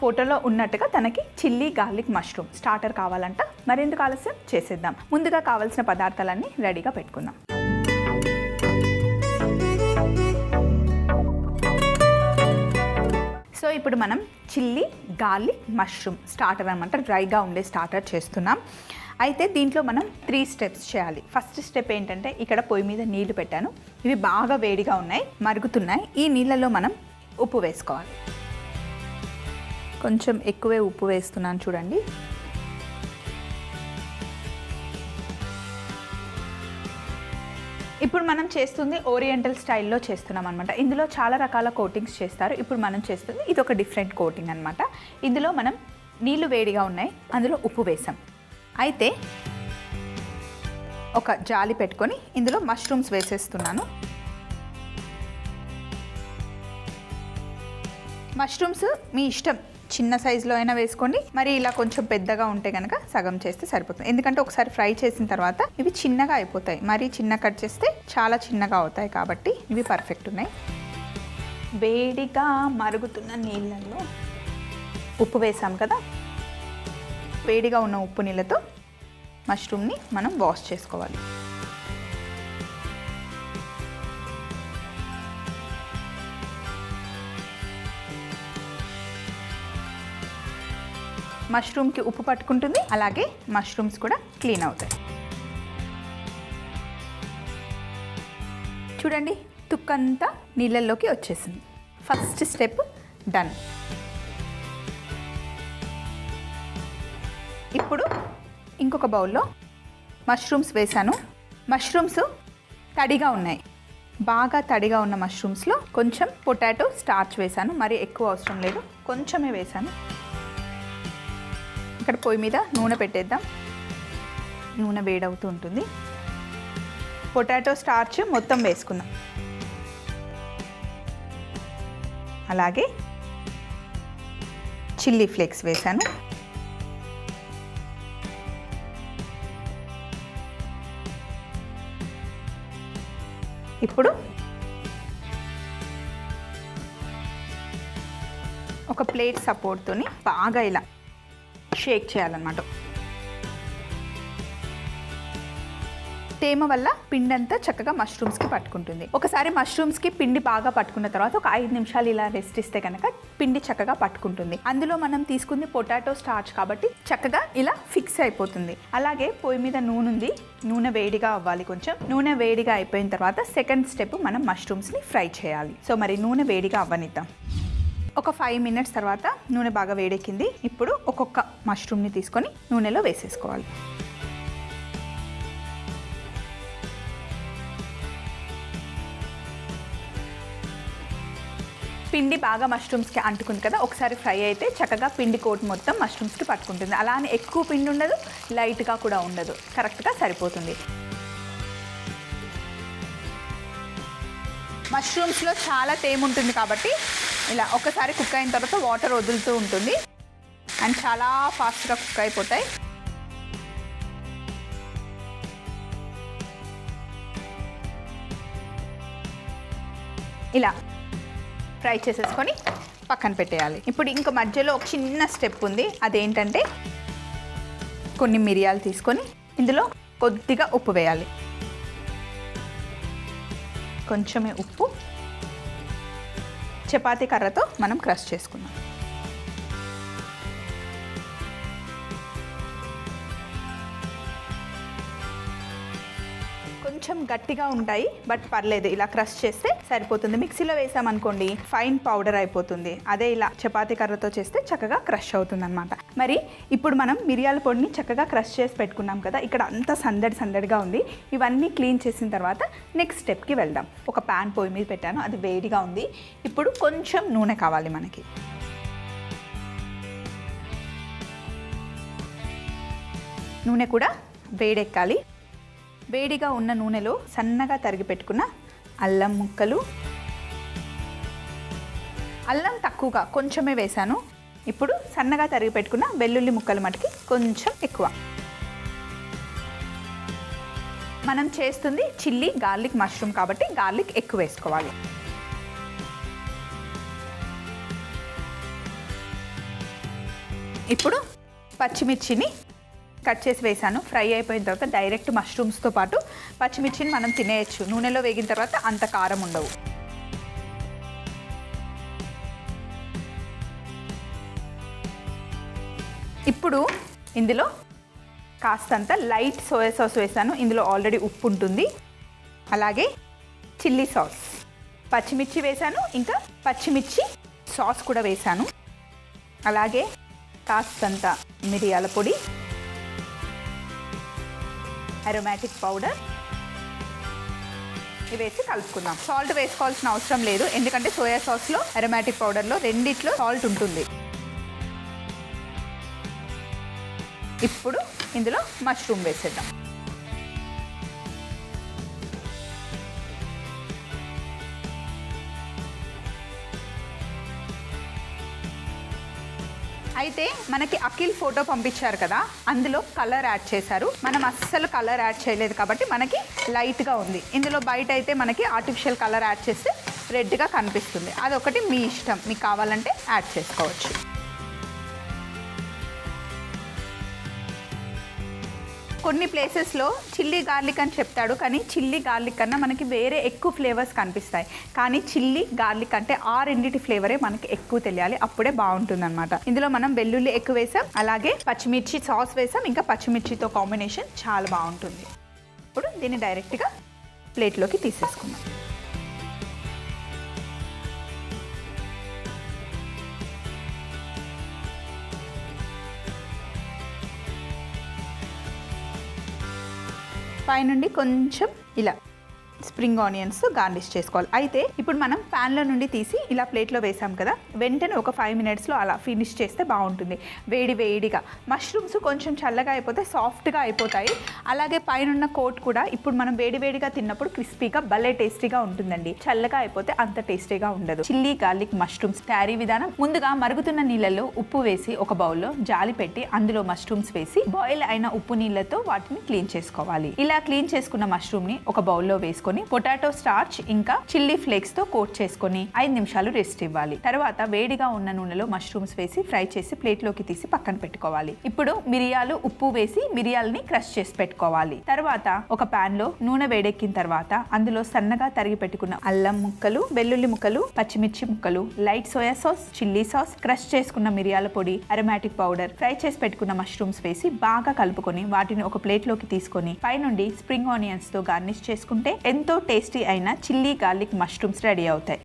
ఫోటోలో ఉన్నట్టుగా తనకి చిల్లీ గార్లిక్ మష్రూమ్ స్టార్టర్ కావాలంట. మరెందుకు ఆలస్యం, చేసేద్దాం. ముందుగా కావాల్సిన పదార్థాలన్నీ రెడీగా పెట్టుకుందాం. సో ఇప్పుడు మనం చిల్లీ గార్లిక్ మష్రూమ్ స్టార్టర్ అనమాట, డ్రైగా ఉండే స్టార్టర్ చేస్తున్నాం. అయితే దీంట్లో మనం 3 స్టెప్స్ చేయాలి. ఫస్ట్ స్టెప్ ఏంటంటే, ఇక్కడ పొయ్యి మీద నీళ్లు పెట్టాను, ఇవి బాగా వేడిగా ఉన్నాయి, మరుగుతున్నాయి. ఈ నీళ్ళలో మనం ఉప్పు వేసుకోవాలి. కొంచెం ఎక్కువే ఉప్పు వేస్తున్నాను చూడండి. ఇప్పుడు మనం చేస్తుంది ఓరియంటల్ స్టైల్లో చేస్తున్నాం అనమాట. ఇందులో చాలా రకాల కోటింగ్స్ చేస్తారు. ఇప్పుడు మనం చేస్తుంది ఇది ఒక డిఫరెంట్ కోటింగ్ అనమాట. ఇందులో మనం నీళ్లు వేడిగా ఉన్నాయి, అందులో ఉప్పు వేసాం. అయితే ఒక జాలి పెట్టుకొని ఇందులో మష్రూమ్స్ వేసేస్తున్నాను. మష్రూమ్స్ మీ ఇష్టం, చిన్న సైజులో అయినా వేసుకోండి, మరి ఇలా కొంచెం పెద్దగా ఉంటే కనుక సగం చేస్తే సరిపోతుంది. ఎందుకంటే ఒకసారి ఫ్రై చేసిన తర్వాత ఇవి చిన్నగా అయిపోతాయి, మరీ చిన్న కట్ చేస్తే చాలా చిన్నగా అవుతాయి, కాబట్టి ఇవి పర్ఫెక్ట్ ఉన్నాయి. వేడిగా మరుగుతున్న నీళ్ళల్లో ఉప్పు వేసాం కదా, వేడిగా ఉన్న ఉప్పు నీళ్ళతో మష్రూమ్ని మనం వాష్ చేసుకోవాలి. మష్రూమ్కి ఉప్పు పట్టుకుంటుంది, అలాగే మష్రూమ్స్ కూడా క్లీన్ అవుతాయి. చూడండి, తుక్కంతా నీళ్ళల్లోకి వచ్చేసింది. First step done. ఇప్పుడు ఇంకొక బౌల్లో మష్రూమ్స్ వేసాను. మష్రూమ్స్ తడిగా ఉన్నాయి, బాగా తడిగా ఉన్న మష్రూమ్స్లో కొంచెం పొటాటో స్టార్చ్ వేసాను, మరి ఎక్కువ అవసరం లేదు, కొంచెమే వేసాను. ఇక్కడ పొయ్యి మీద నూనె పెట్టేద్దాం. నూనె వేడవుతూ ఉంటుంది. పొటాటో స్టార్చ్ మొత్తం వేసుకుందాం. అలాగే చిల్లీ ఫ్లేక్స్ వేసాను. ఇప్పుడు ఒక ప్లేట్ సపోర్ట్తోని బాగా ఇలా షేక్ చేయాలన్నమాట. తేమ వల్ల పిండి అంతా చక్కగా మష్రూమ్స్కి పట్టుకుంటుంది. ఒకసారి మష్రూమ్స్కి పిండి బాగా పట్టుకున్న తర్వాత ఒక 5 నిమిషాలు ఇలా రెస్ట్ ఇస్తే కనుక పిండి చక్కగా పట్టుకుంటుంది. అందులో మనం తీసుకుంది పొటాటో స్టార్చ్ కాబట్టి చక్కగా ఇలా ఫిక్స్ అయిపోతుంది. అలాగే పొయ్యి మీద నూనె ఉంది, నూనె వేడిగా అవ్వాలి. కొంచెం నూనె వేడిగా అయిపోయిన తర్వాత సెకండ్ స్టెప్ మనం మష్రూమ్స్ని ఫ్రై చేయాలి. సో మరి నూనె వేడిగా అవ్వనిద్దాం. ఒక 5 మినిట్స్ తర్వాత నూనె బాగా వేడెక్కింది. ఇప్పుడు ఒక్కొక్క మష్రూమ్ని తీసుకొని నూనెలో వేసేసుకోవాలి. పిండి బాగా మష్రూమ్స్కి అంటుకుంది కదా, ఒకసారి ఫ్రై అయితే చక్కగా పిండి కోట్ మొత్తం మష్రూమ్స్కి పట్టుకుంటుంది. అలానే ఎక్కువ పిండి ఉండదు, లైట్గా కూడా ఉండదు, కరెక్ట్గా సరిపోతుంది. మష్రూమ్స్లో చాలా తేమ ఉంటుంది కాబట్టి ఇలా ఒకసారి కుక్ అయిన తర్వాత వాటర్ వదులుతూ ఉంటుంది అండ్ చాలా ఫాస్ట్గా కుక్ అయిపోతాయి. ఇలా ఫ్రై చేసేసుకొని పక్కన పెట్టేయాలి. ఇప్పుడు ఇంక మధ్యలో ఒక చిన్న స్టెప్ ఉంది, అదేంటంటే కొన్ని మిరియాలు తీసుకొని ఇందులో కొద్దిగా ఉప్పు వేయాలి. కొంచెమే ఉప్పు, చపాతీ కర్రతో మనం క్రష్ చేసుకున్నాం. కొంచెం గట్టిగా ఉంటాయి, బట్ పర్లేదు, ఇలా క్రష్ చేస్తే సరిపోతుంది. మిక్సీలో వేసామనుకోండి ఫైన్ పౌడర్ అయిపోతుంది. అదే ఇలా చపాతీ కర్రతో చేస్తే చక్కగా క్రష్ అవుతుంది అనమాట. మరి ఇప్పుడు మనం మిరియాల పొడిని చక్కగా క్రష్ చేసి పెట్టుకున్నాం కదా, ఇక్కడ అంతా సందడిగా ఉంది. ఇవన్నీ క్లీన్ చేసిన తర్వాత నెక్స్ట్ స్టెప్కి వెళ్దాం. ఒక ప్యాన్ పొయ్యి మీద పెట్టాను, అది వేడిగా ఉంది. ఇప్పుడు కొంచెం నూనె కావాలి మనకి. నూనె కూడా వేడెక్కాలి. వేడిగా ఉన్న నూనెలో సన్నగా తరిగి పెట్టుకున్న అల్లం ముక్కలు, అల్లం తక్కువగా కొంచెమే వేశాను. ఇప్పుడు సన్నగా తరిగి పెట్టుకున్న వెల్లుల్లి ముక్కలు మటుకి కొంచెం ఎక్కువ. మనం చేస్తుంది చిల్లీ గార్లిక్ మష్రూమ్ కాబట్టి గార్లిక్ ఎక్కువ వేసుకోవాలి. ఇప్పుడు పచ్చిమిర్చిని కట్ చేసి వేసాను. ఫ్రై అయిపోయిన తర్వాత డైరెక్ట్ మష్రూమ్స్తో పాటు పచ్చిమిర్చిని మనం తినేయచ్చు. నూనెలో వేగిన తర్వాత అంత కారం ఉండవు. ఇప్పుడు ఇందులో కాస్తంత లైట్ సోయా సాస్ వేసాను. ఇందులో ఆల్రెడీ ఉప్పు ఉంటుంది. అలాగే చిల్లీ సాస్, పచ్చిమిర్చి వేసాను, ఇంకా పచ్చిమిర్చి సాస్ కూడా వేసాను. అలాగే కాస్తంత మిరియాల పొడి, అరోమాటిక్ పౌడర్ ఇవి వేసి కలుపుకుందాం. సాల్ట్ వేసుకోవాల్సిన అవసరం లేదు, ఎందుకంటే సోయా సాస్లో అరోమాటిక్ పౌడర్లో రెండిట్లో సాల్ట్ ఉంటుంది. ఇప్పుడు ఇందులో మష్రూమ్ వేసేద్దాం. అయితే మనకి అఖిల్ ఫోటో పంపించారు కదా, అందులో కలర్ యాడ్ చేశారు. మనం అస్సలు కలర్ యాడ్ చేయలేదు కాబట్టి మనకి లైట్గా ఉంది. ఇందులో బయట అయితే మనకి ఆర్టిఫిషియల్ కలర్ యాడ్ చేస్తే రెడ్గా కనిపిస్తుంది. అదొకటి మీ ఇష్టం, మీకు కావాలంటే యాడ్ చేసుకోవచ్చు. కొన్ని ప్లేసెస్లో చిల్లీ గార్లిక్ అని చెప్తాడు, కానీ చిల్లీ గార్లిక్ కన్నా మనకి వేరే ఎక్కువ ఫ్లేవర్స్ కనిపిస్తాయి. కానీ చిల్లీ గార్లిక్ అంటే ఆ రెండింటి ఫ్లేవరే మనకి ఎక్కువ తెలియాలి, అప్పుడే బాగుంటుంది అనమాట. ఇందులో మనం వెల్లుల్లి ఎక్కువ వేసాం, అలాగే పచ్చిమిర్చి సాస్ వేసాం, ఇంకా పచ్చిమిర్చితో కాంబినేషన్ చాలా బాగుంటుంది. ఇప్పుడు దీన్ని డైరెక్ట్గా ప్లేట్లోకి తీసేసుకుందాం. పైనుండి కొంచెం ఇలా స్ప్రింగ్ ఆనియన్స్ గార్నిష్ చేసుకోవాలి. అయితే ఇప్పుడు మనం ప్యాన్లో నుండి తీసి ఇలా ప్లేట్లో వేసాం కదా, వెంటనే ఒక 5 మినిట్స్లో అలా ఫినిష్ చేస్తే బాగుంటుంది. వేడిగా మష్రూమ్స్ కొంచెం చల్లగా అయిపోతే సాఫ్ట్గా అయిపోతాయి. అలాగే పైన కోట్ కూడా ఇప్పుడు మనం వేడిగా తిన్నప్పుడు క్రిస్పీగా భలే టేస్టీగా ఉంటుందండి. చల్లగా అయిపోతే అంత టేస్టీగా ఉండదు. చిల్లీ గార్లిక్ మష్రూమ్స్ తయారీ విధానం: ముందుగా మరుగుతున్న నీళ్ళలో ఉప్పు వేసి ఒక బౌల్లో జాలి పెట్టి అందులో మష్రూమ్స్ వేసి బాయిల్ అయిన ఉప్పు నీళ్ళతో వాటిని క్లీన్ చేసుకోవాలి. ఇలా క్లీన్ చేసుకున్న మష్రూమ్ ని ఒక బౌల్లో వేసుకొని పొటాటో స్టార్చ్ ఇంకా చిల్లీ ఫ్లేక్స్ తో కోట్ చేసుకొని 5 నిమిషాలు రెస్ట్ ఇవ్వాలి. తర్వాత వేడిగా ఉన్న నూనెలో మష్రూమ్స్ వేసి ఫ్రై చేసి ప్లేట్లోకి తీసి పక్కన పెట్టుకోవాలి. ఇప్పుడు మిరియాలు, ఉప్పు వేసి మిరియాలని క్రష్ చేసి పెట్టుకోవాలి. తర్వాత ఒక పాన్ లో నూనె వేడెక్కిన తర్వాత అందులో సన్నగా తరిగి పెట్టుకున్న అల్లం ముక్కలు, వెల్లుల్లి ముక్కలు, పచ్చిమిర్చి ముక్కలు, light soya sauce, chilli sauce, crush చేసుకున్న మిరియాల పొడి, అరోమాటిక్ పౌడర్, ఫ్రై చేసి పెట్టుకున్న మష్రూమ్స్ వేసి బాగా కలుపుకొని వాటిని ఒక ప్లేట్లోకి తీసుకొని పైనుండి స్ప్రింగ్ ఆనియన్స్ తో గార్నిష్ చేసుకుంటే ఎంతో టేస్టీ అయిన చిల్లీ గార్లిక్ మష్రూమ్స్ రెడీ అవుతాయి.